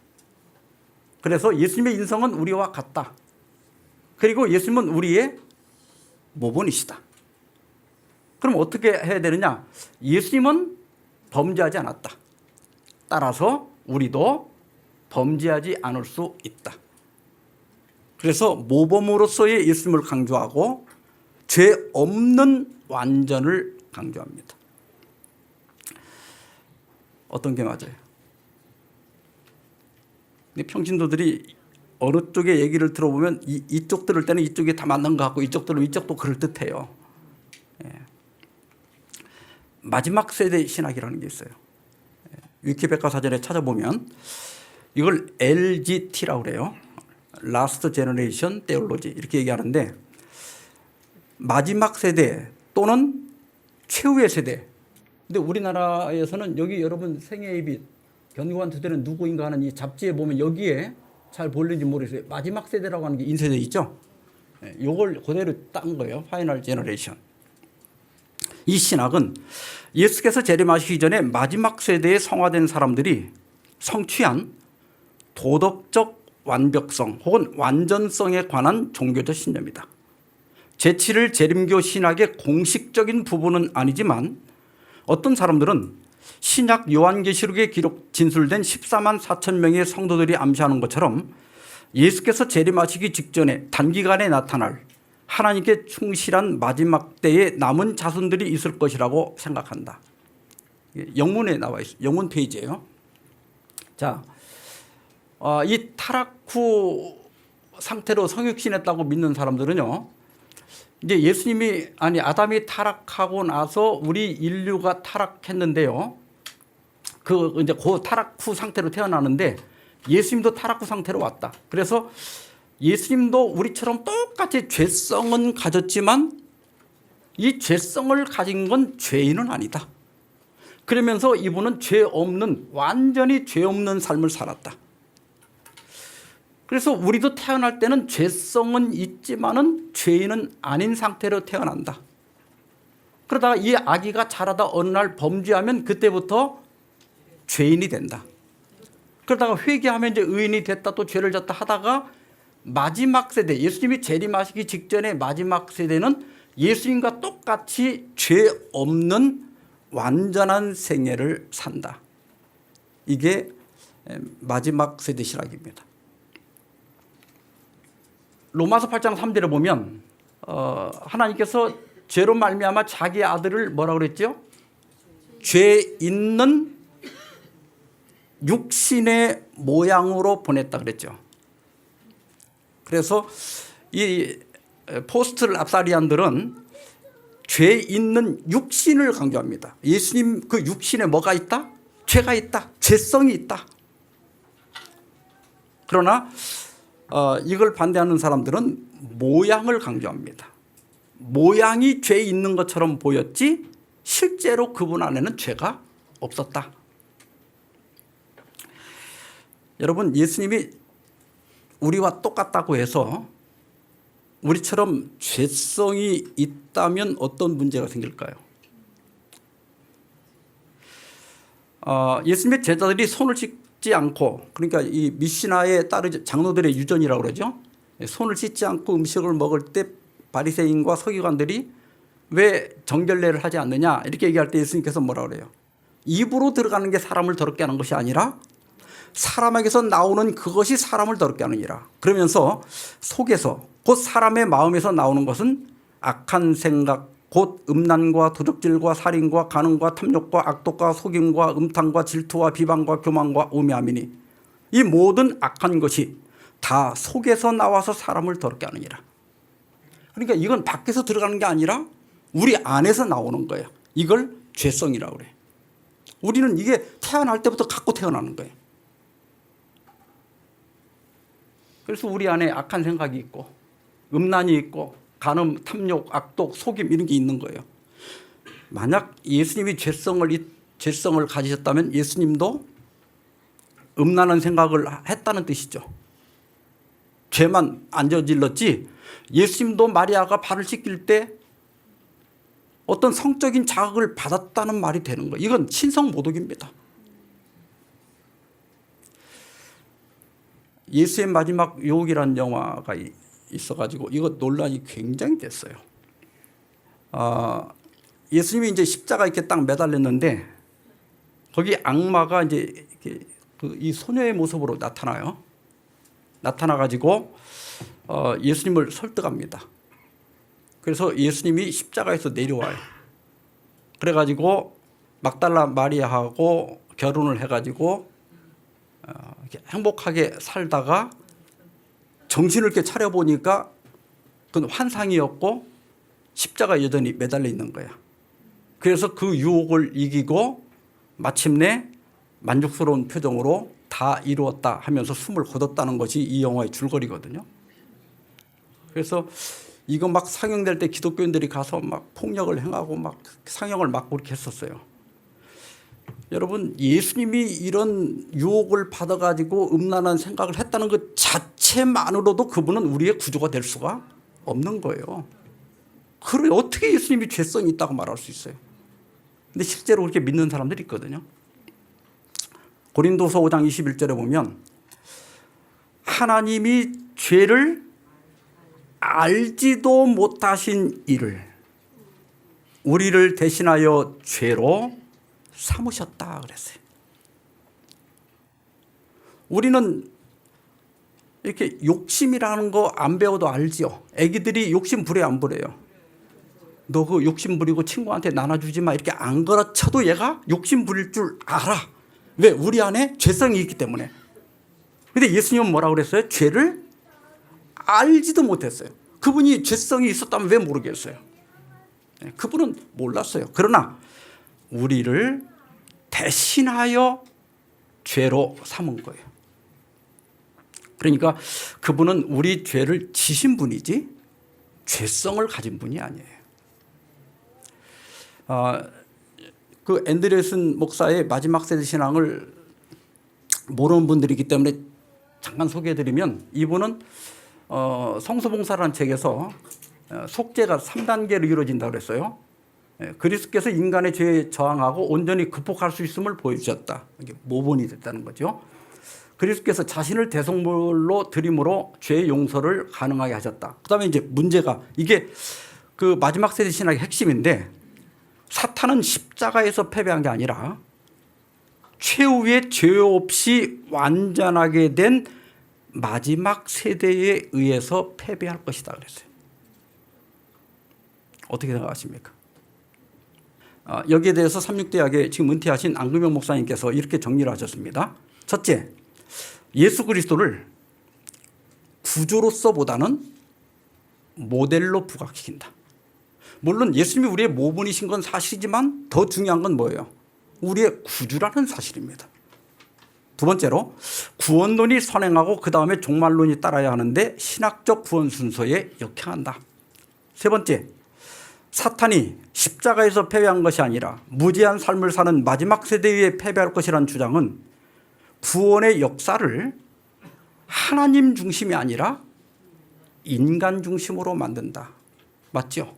그래서 예수님의 인성은 우리와 같다. 그리고 예수님은 우리의 모본이시다. 그럼 어떻게 해야 되느냐? 예수님은 범죄하지 않았다. 따라서 우리도 범죄하지 않을 수 있다. 그래서 모범으로서의 예수님을 강조하고 죄 없는 완전을 강조합니다. 어떤 게 맞아요? 근데 평신도들이 어느 쪽의 얘기를 들어보면 이쪽 들을 때는 이쪽이 다 맞는 것 같고 이쪽 들으면 이쪽도 그럴듯해요. 예. 마지막 세대 신학이라는 게 있어요. 위키백과사전에 찾아보면 이걸 LGT라고 그래요. Last Generation Theology 이렇게 얘기하는데 마지막 세대 또는 최후의 세대. 근데 우리나라에서는 여기 여러분 생애입이 견고한 투대는 누구인가 하는 이 잡지에 보면 여기에 잘 보일는지 모르겠어요. 마지막 세대라고 하는 게 인세대 있죠. 이걸 그대로 딴 거예요. 파이널 제너레이션. 이 신학은 예수께서 재림하시기 전에 마지막 세대에 성화된 사람들이 성취한 도덕적 완벽성 혹은 완전성에 관한 종교적 신념이다. 제7일 재림교 신학의 공식적인 부분은 아니지만 어떤 사람들은 신약 요한계시록에 기록 진술된 14만 4천 명의 성도들이 암시하는 것처럼 예수께서 재림하시기 직전에 단기간에 나타날 하나님께 충실한 마지막 때에 남은 자손들이 있을 것이라고 생각한다. 영문에 나와 있어요. 영문 페이지예요. 자, 이 타락 후 상태로 성육신했다고 믿는 사람들은요, 이제 아담이 타락하고 나서 우리 인류가 타락했는데요. 이제 그 타락 후 상태로 태어나는데 예수님도 타락 후 상태로 왔다. 그래서 예수님도 우리처럼 똑같이 죄성은 가졌지만 이 죄성을 가진 건 죄인은 아니다. 그러면서 이분은 완전히 죄 없는 삶을 살았다. 그래서 우리도 태어날 때는 죄성은 있지만은 죄인은 아닌 상태로 태어난다. 그러다가 이 아기가 자라다 어느 날 범죄하면 그때부터 죄인이 된다. 그러다가 회개하면 이제 의인이 됐다 또 죄를 졌다 하다가 마지막 세대, 예수님이 재림하시기 직전의 마지막 세대는 예수님과 똑같이 죄 없는 완전한 생애를 산다. 이게 마지막 세대 신학입니다. 로마서 8장 3절에 보면 하나님께서 죄로 말미암아 자기 아들을 뭐라고 그랬죠? 죄 있는 육신의 모양으로 보냈다 그랬죠. 그래서 이 포스트 랍사리안들은 죄 있는 육신을 강조합니다. 예수님 그 육신에 뭐가 있다? 죄가 있다. 죄성이 있다. 그러나 이걸 반대하는 사람들은 모양을 강조합니다. 모양이 죄 있는 것처럼 보였지 실제로 그분 안에는 죄가 없었다. 여러분, 예수님이 우리와 똑같다고 해서 우리처럼 죄성이 있다면 어떤 문제가 생길까요? 예수님의 제자들이 손을 씻지 않고, 그러니까 이 미시나에 따르지 장로들의 유전이라고 그러죠. 손을 씻지 않고 음식을 먹을 때 바리새인과 서기관들이 왜 정결례를 하지 않느냐 이렇게 얘기할 때 예수님께서 뭐라고 그래요? 입으로 들어가는 게 사람을 더럽게 하는 것이 아니라 사람에게서 나오는 그것이 사람을 더럽게 하느니라. 그러면서 속에서 곧 사람의 마음에서 나오는 것은 악한 생각 곧 음란과 도적질과 살인과 간음과 탐욕과 악독과 속임과 음탕과 질투와 비방과 교만과 우매함이니 이 모든 악한 것이 다 속에서 나와서 사람을 더럽게 하느니라. 그러니까 이건 밖에서 들어가는 게 아니라 우리 안에서 나오는 거예요. 이걸 죄성이라고 그래. 우리는 이게 태어날 때부터 갖고 태어나는 거예요. 그래서 우리 안에 악한 생각이 있고 음란이 있고 간음, 탐욕, 악독, 속임 이런 게 있는 거예요. 만약 예수님이 죄성을 가지셨다면 예수님도 음란한 생각을 했다는 뜻이죠. 죄만 안 저질렀지 예수님도 마리아가 발을 씻길 때 어떤 성적인 자극을 받았다는 말이 되는 거예요. 이건 신성모독입니다. 예수의 마지막 유혹이라는 영화가 있어가지고 이거 논란이 굉장히 됐어요. 예수님이 이제 십자가 이렇게 딱 매달렸는데 거기 악마가 이제 이 소녀의 모습으로 나타나요. 나타나가지고 예수님을 설득합니다. 그래서 예수님이 십자가에서 내려와요. 그래가지고 막달라 마리아하고 결혼을 해가지고 행복하게 살다가 정신을 이렇게 차려보니까 그건 환상이었고 십자가 여전히 매달려 있는 거야. 그래서 그 유혹을 이기고 마침내 만족스러운 표정으로 다 이루었다 하면서 숨을 거뒀다는 것이 이 영화의 줄거리거든요. 그래서 이거 막 상영될 때 기독교인들이 가서 막 폭력을 행하고 막 상영을 막고 그렇게 했었어요. 여러분, 예수님이 이런 유혹을 받아가지고 음란한 생각을 했다는 것 자체만으로도 그분은 우리의 구주가 될 수가 없는 거예요. 그래 어떻게 예수님이 죄성이 있다고 말할 수 있어요? 근데 실제로 그렇게 믿는 사람들이 있거든요. 고린도서 5장 21절에 보면 하나님이 죄를 알지도 못하신 이를 우리를 대신하여 죄로 삼으셨다 그랬어요. 우리는 이렇게 욕심이라는 거 안 배워도 알지요. 애기들이 욕심 부려 안 부려요? 너 그 욕심 부리고 친구한테 나눠주지 마 이렇게 안 가르쳐도 얘가 욕심 부릴 줄 알아. 왜? 우리 안에 죄성이 있기 때문에. 근데 예수님은 뭐라고 그랬어요? 죄를 알지도 못했어요. 그분이 죄성이 있었다면 왜 모르겠어요? 그분은 몰랐어요. 그러나 우리를 대신하여 죄로 삼은 거예요. 그러니까 그분은 우리 죄를 지신 분이지 죄성을 가진 분이 아니에요. 그 앤드레슨 목사의 마지막 세대 신앙을 모르는 분들이기 때문에 잠깐 소개해드리면 이분은 성서봉사라는 책에서 속죄가 3단계로 이루어진다고 그랬어요. 그리스도께서 인간의 죄에 저항하고 온전히 극복할 수 있음을 보여주셨다. 이게 모본이 됐다는 거죠. 그리스도께서 자신을 대속물로 드림으로 죄의 용서를 가능하게 하셨다. 그다음에 이제 문제가 이게 그 마지막 세대 신학의 핵심인데 사탄은 십자가에서 패배한 게 아니라 최후의 죄 없이 완전하게 된 마지막 세대에 의해서 패배할 것이다 그랬어요. 어떻게 생각하십니까? 여기에 대해서 삼육대학에 지금 은퇴하신 안금영 목사님께서 이렇게 정리를 하셨습니다. 첫째, 예수 그리스도를 구조로서보다는 모델로 부각시킨다. 물론 예수님이 우리의 모본이신 건 사실이지만 더 중요한 건 뭐예요? 우리의 구주라는 사실입니다. 두 번째로 구원론이 선행하고 그 다음에 종말론이 따라야 하는데 신학적 구원 순서에 역행한다. 세 번째, 사탄이 십자가에서 패배한 것이 아니라 무지한 삶을 사는 마지막 세대에 패배할 것이라는 주장은 구원의 역사를 하나님 중심이 아니라 인간 중심으로 만든다. 맞죠?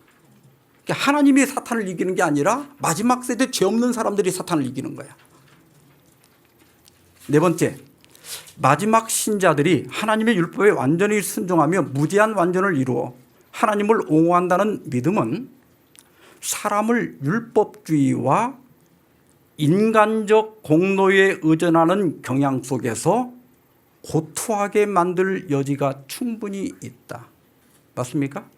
하나님이 사탄을 이기는 게 아니라 마지막 세대 죄 없는 사람들이 사탄을 이기는 거야. 네 번째, 마지막 신자들이 하나님의 율법에 완전히 순종하며 무지한 완전을 이루어 하나님을 옹호한다는 믿음은 사람을 율법주의와 인간적 공로에 의존하는 경향 속에서 고투하게 만들 여지가 충분히 있다. 맞습니까?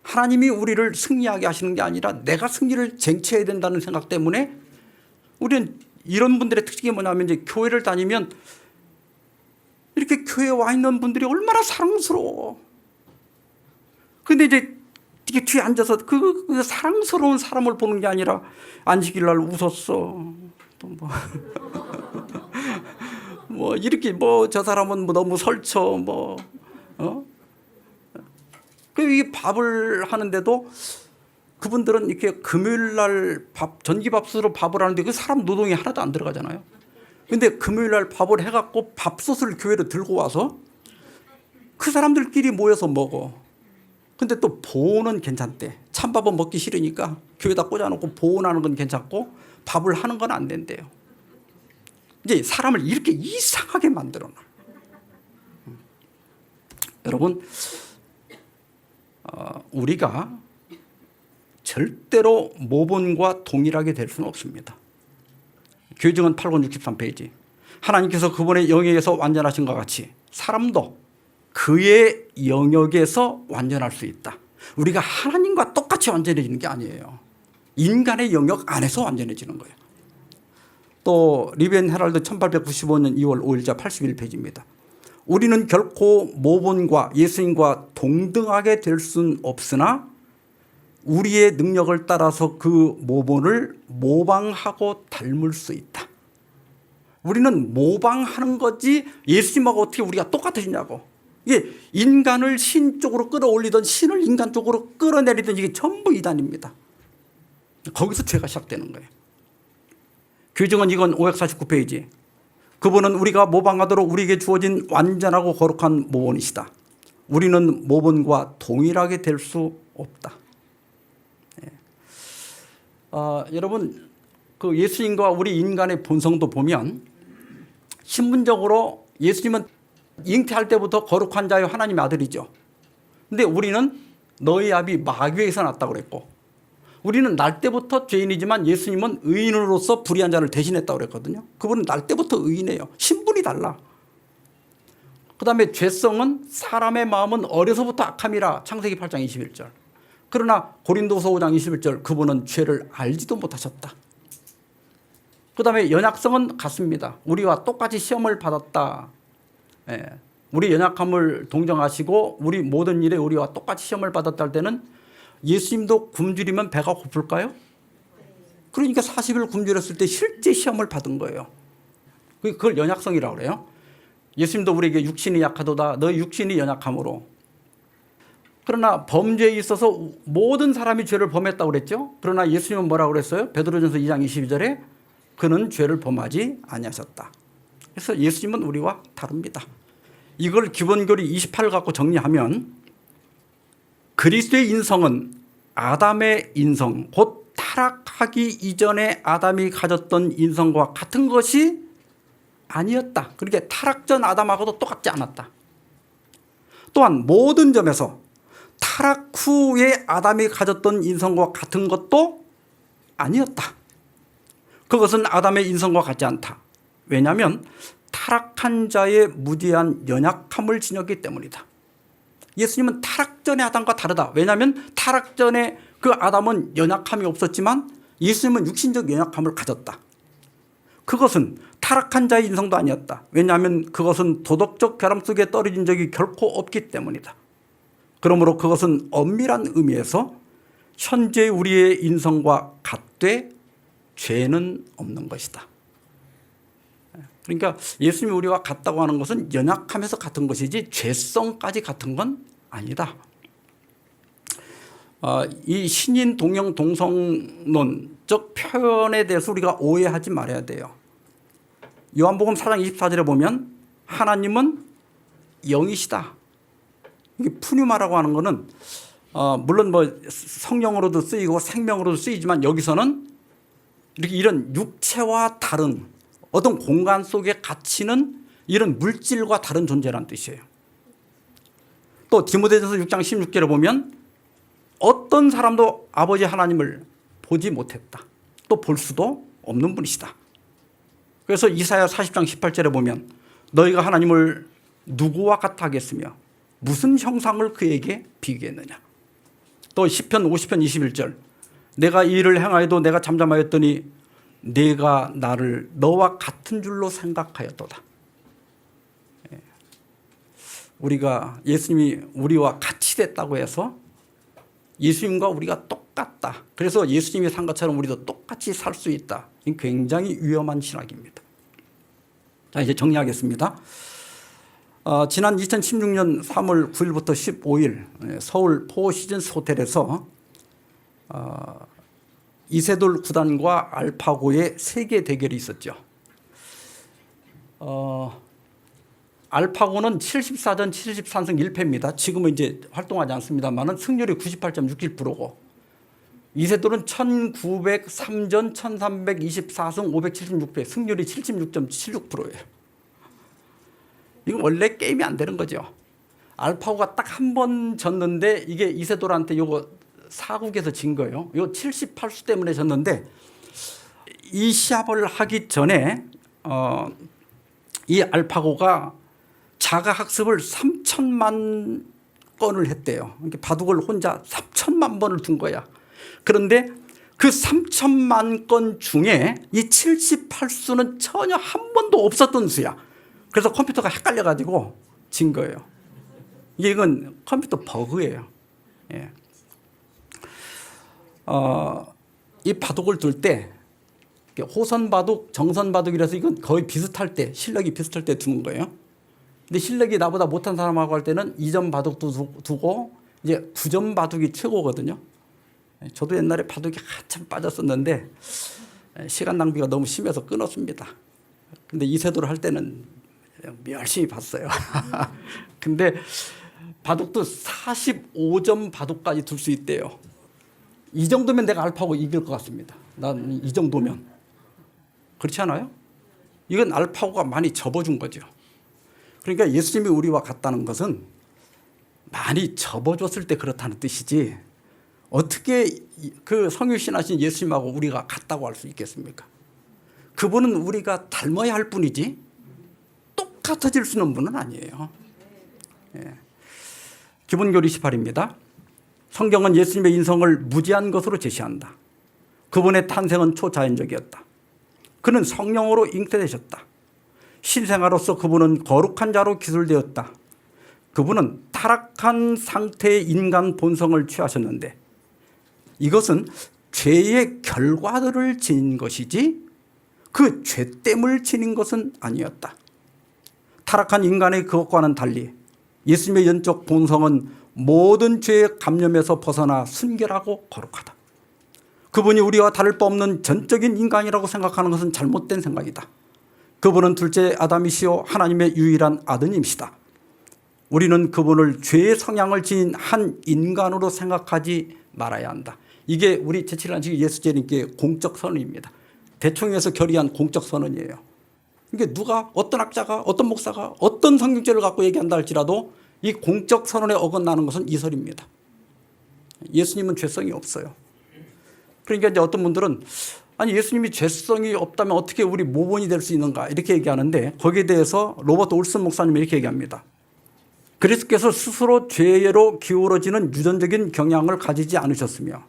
하나님이 우리를 승리하게 하시는 게 아니라 내가 승리를 쟁취해야 된다는 생각 때문에 우리는 이런 분들의 특징이 뭐냐면 이제 교회를 다니면 이렇게 교회에 와 있는 분들이 얼마나 사랑스러워. 근데 이제 이게 뒤에 앉아서 그 사랑스러운 사람을 보는 게 아니라 안식일 날 웃었어. 또 뭐 이렇게 뭐 저 사람은 뭐 너무 설쳐 이 밥을 하는데도 그분들은 이렇게 금요일 날 전기밥솥으로 밥을 하는데 그 사람 노동이 하나도 안 들어가잖아요. 근데 금요일 날 밥을 해갖고 밥솥을 교회로 들고 와서 그 사람들끼리 모여서 먹어. 근데 또 보호는 괜찮대. 찬밥은 먹기 싫으니까 교회에다 꽂아놓고 보호하는 건 괜찮고 밥을 하는 건 안 된대요. 이제 사람을 이렇게 이상하게 만들어놔. 여러분, 우리가 절대로 모본과 동일하게 될 수는 없습니다. 교회증언 8권 63페이지. 하나님께서 그분의 영역에서 완전하신 것 같이 사람도 그의 영역에서 완전할 수 있다. 우리가 하나님과 똑같이 완전해지는 게 아니에요. 인간의 영역 안에서 완전해지는 거예요. 또 리비엔 헤럴드 1895년 2월 5일자 81페이지입니다. 우리는 결코 모본과 예수님과 동등하게 될 수는 없으나 우리의 능력을 따라서 그 모본을 모방하고 닮을 수 있다. 우리는 모방하는 거지 예수님하고 어떻게 우리가 똑같으냐고. 이게 인간을 신 쪽으로 끌어올리던 신을 인간 쪽으로 끌어내리던 이게 전부 이단입니다. 거기서 죄가 시작되는 거예요. 교회증언 이건 549페이지. 그분은 우리가 모방하도록 우리에게 주어진 완전하고 거룩한 모본이시다. 우리는 모본과 동일하게 될 수 없다. 여러분 그 예수님과 우리 인간의 본성도 보면 신분적으로 예수님은 잉태할 때부터 거룩한 자의 하나님의 아들이죠. 근데 우리는 너희 아비 마귀에서 났다고 그랬고, 우리는 날 때부터 죄인이지만 예수님은 의인으로서 불의한 자를 대신했다고 그랬거든요. 그분은 날 때부터 의인이에요. 신분이 달라. 그다음에 죄성은 사람의 마음은 어려서부터 악함이라 창세기 8장 21절. 그러나 고린도서 5장 21절 그분은 죄를 알지도 못하셨다. 그다음에 연약성은 같습니다. 우리와 똑같이 시험을 받았다. 우리 연약함을 동정하시고 우리 모든 일에 우리와 똑같이 시험을 받았다 할 때는 예수님도 굶주리면 배가 고플까요? 그러니까 40일 굶주렸을 때 실제 시험을 받은 거예요. 그걸 연약성이라고 그래요. 예수님도 우리에게 육신이 약하도다. 너희 육신이 연약함으로. 그러나 범죄에 있어서 모든 사람이 죄를 범했다고 그랬죠. 그러나 예수님은 뭐라고 그랬어요? 베드로전서 2장 22절에 그는 죄를 범하지 아니하셨다. 그래서 예수님은 우리와 다릅니다. 이걸 기본교리 28을 갖고 정리하면 그리스도의 인성은 아담의 인성, 곧 타락하기 이전에 아담이 가졌던 인성과 같은 것이 아니었다. 그러니까 타락 전 아담하고도 똑같지 않았다. 또한 모든 점에서 타락 후에 아담이 가졌던 인성과 같은 것도 아니었다. 그것은 아담의 인성과 같지 않다. 왜냐하면 타락한 자의 무지한 연약함을 지녔기 때문이다. 예수님은 타락 전의 아담과 다르다. 왜냐하면 타락 전에 그 아담은 연약함이 없었지만 예수님은 육신적 연약함을 가졌다. 그것은 타락한 자의 인성도 아니었다. 왜냐하면 그것은 도덕적 결함 속에 떨어진 적이 결코 없기 때문이다. 그러므로 그것은 엄밀한 의미에서 현재 우리의 인성과 같되 죄는 없는 것이다. 그러니까 예수님이 우리와 같다고 하는 것은 연약함에서 같은 것이지 죄성까지 같은 건 아니다. 이 신인 동형 동성론적 표현에 대해서 우리가 오해하지 말아야 돼요. 요한복음 4장 24절에 보면 하나님은 영이시다. 이게 푸뉴마라고 하는 거는 물론 뭐 성령으로도 쓰이고 생명으로도 쓰이지만 여기서는 이렇게 이런 육체와 다른 어떤 공간 속에 갇히는 이런 물질과 다른 존재라는 뜻이에요. 또 디모데전서 6장 16절에 보면 어떤 사람도 아버지 하나님을 보지 못했다. 또 볼 수도 없는 분이시다. 그래서 이사야 40장 18절에 보면 너희가 하나님을 누구와 같아 하겠으며 무슨 형상을 그에게 비교했느냐. 또 시편 50편 21절 내가 이 일을 행하여도 내가 잠잠하였더니 내가 나를 너와 같은 줄로 생각하였도다. 우리가 예수님이 우리와 같이 됐다고 해서 예수님과 우리가 똑같다. 그래서 예수님이 산 것처럼 우리도 똑같이 살 수 있다. 굉장히 위험한 신학입니다. 자, 이제 정리하겠습니다. 지난 2016년 3월 9일부터 15일 서울 포시즌스 호텔에서 이세돌 구단과 알파고의 세계 대결이 있었죠. 알파고는 74전 73승 1패입니다. 지금은 이제 활동하지 않습니다만 승률이 98.67%고 이세돌은 1903전 1324승 576패 승률이 76.76%예요. 이건 원래 게임이 안 되는 거죠. 알파고가 딱 한 번 졌는데 이게 이세돌한테 요거 사국에서 진 거예요. 요 78수 때문에 졌는데 이 시합을 하기 전에 이 알파고가 자가 학습을 3천만 건을 했대요. 그러니까 바둑을 혼자 3천만 번을 둔 거야. 그런데 그 3천만 건 중에 이 78수는 전혀 한 번도 없었던 수야. 그래서 컴퓨터가 헷갈려 가지고 진 거예요. 이건 컴퓨터 버그예요. 예. 이 바둑을 둘 때 호선 바둑, 정선 바둑이라서 이건 거의 비슷할 때, 실력이 비슷할 때 두는 거예요. 근데 실력이 나보다 못한 사람하고 할 때는 2점 바둑도 두고 이제 9점 바둑이 최고거든요. 저도 옛날에 바둑이 한참 빠졌었는데 시간 낭비가 너무 심해서 끊었습니다. 근데 이세돌 할 때는 열심히 봤어요. 근데 바둑도 45점 바둑까지 둘 수 있대요. 이 정도면 내가 알파고 이길 것 같습니다. 난 이 정도면. 그렇지 않아요? 이건 알파고가 많이 접어준 거죠. 그러니까 예수님이 우리와 같다는 것은 많이 접어줬을 때 그렇다는 뜻이지, 어떻게 그 성육신하신 예수님하고 우리가 같다고 할 수 있겠습니까? 그분은 우리가 닮아야 할 뿐이지 똑같아질 수 있는 분은 아니에요. 예. 기본교리 18입니다. 성경은 예수님의 인성을 무지한 것으로 제시한다. 그분의 탄생은 초자연적이었다. 그는 성령으로 잉태되셨다. 신생아로서 그분은 거룩한 자로 기술되었다. 그분은 타락한 상태의 인간 본성을 취하셨는데 이것은 죄의 결과들을 지닌 것이지 그 죄됨을 지닌 것은 아니었다. 타락한 인간의 그것과는 달리 예수님의 영적 본성은 모든 죄의 감염에서 벗어나 순결하고 거룩하다. 그분이 우리와 다를 바 없는 전적인 인간이라고 생각하는 것은 잘못된 생각이다. 그분은 둘째 아담이시요 하나님의 유일한 아드님이시다. 우리는 그분을 죄의 성향을 지닌 한 인간으로 생각하지 말아야 한다. 이게 우리 제7안식 예수재림교의 공적 선언입니다. 대총회에서 결의한 공적 선언이에요. 이게 누가 어떤 학자가 어떤 목사가 어떤 성경죄를 갖고 얘기한다 할지라도 이 공적 선언에 어긋나는 것은 이설입니다. 예수님은 죄성이 없어요. 그러니까 이제 어떤 분들은 아니 예수님이 죄성이 없다면 어떻게 우리 모본이 될 수 있는가 이렇게 얘기하는데 거기에 대해서 로버트 올슨 목사님이 이렇게 얘기합니다. 그리스도께서 스스로 죄로 기울어지는 유전적인 경향을 가지지 않으셨으며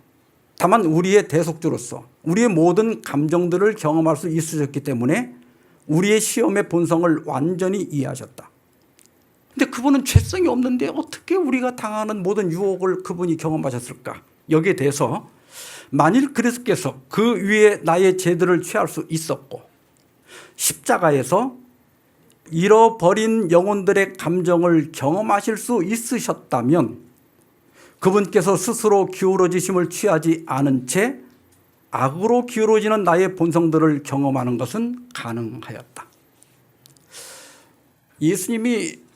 다만 우리의 대속주로서 우리의 모든 감정들을 경험할 수 있으셨기 때문에 우리의 시험의 본성을 완전히 이해하셨다. 근데 그분은 죄성이 없는데 어떻게 우리가 당하는 모든 유혹을 그분이 경험하셨을까? 여기에 대해서 만일 그리스도께서 그 위에 나의 죄들을 취할 수 있었고 십자가에서 잃어버린 영혼들의 감정을 경험하실 수 있으셨다면 그분께서 스스로 기울어지심을 취하지 않은 채 악으로 기울어지는 나의 본성들을 경험하는 것은 가능하였다. 예수님이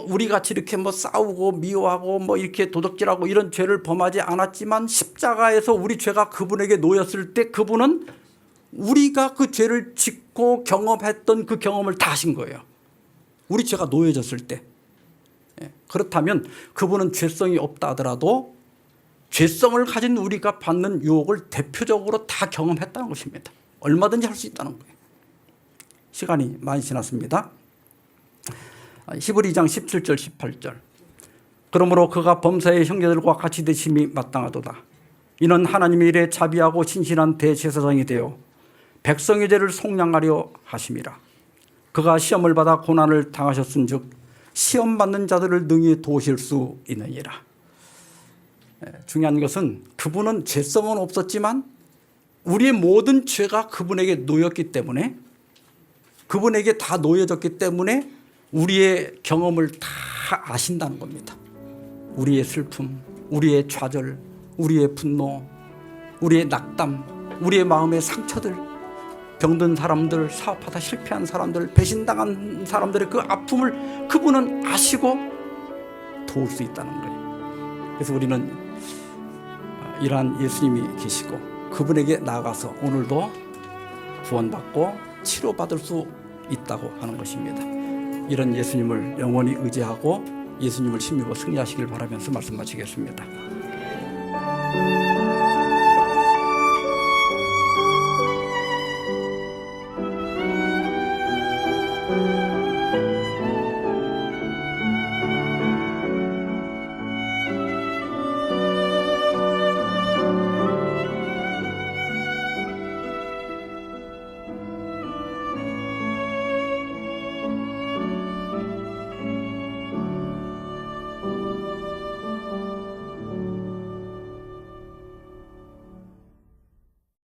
우리 같이 이렇게 싸우고 미워하고 이렇게 도덕질하고 이런 죄를 범하지 않았지만 십자가에서 우리 죄가 그분에게 놓였을 때 그분은 우리가 그 죄를 짓고 경험했던 그 경험을 다 하신 거예요. 우리 죄가 놓여졌을 때. 그렇다면 그분은 죄성이 없다 하더라도 죄성을 가진 우리가 받는 유혹을 대표적으로 다 경험했다는 것입니다. 얼마든지 할 수 있다는 거예요. 시간이 많이 지났습니다. 히브리 2장 17절 18절. 그러므로 그가 범사의 형제들과 같이 되심이 마땅하도다. 이는 하나님의 일에 자비하고 신실한 대제사장이 되어 백성의 죄를 속량하려 하심이라. 그가 시험을 받아 고난을 당하셨은즉 시험 받는 자들을 능히 도우실 수 있느니라. 중요한 것은 그분은 죄성은 없었지만 우리의 모든 죄가 그분에게 놓였기 때문에 그분에게 다 놓여졌기 때문에 우리의 경험을 다 아신다는 겁니다. 우리의 슬픔, 우리의 좌절, 우리의 분노, 우리의 낙담, 우리의 마음의 상처들, 병든 사람들, 사업하다 실패한 사람들, 배신당한 사람들의 그 아픔을 그분은 아시고 도울 수 있다는 거예요. 그래서 우리는 이러한 예수님이 계시고 그분에게 나아가서 오늘도 구원받고 치료받을 수 있다고 하는 것입니다. 이런 예수님을 영원히 의지하고 예수님을 힘입어 승리하시길 바라면서 말씀 마치겠습니다.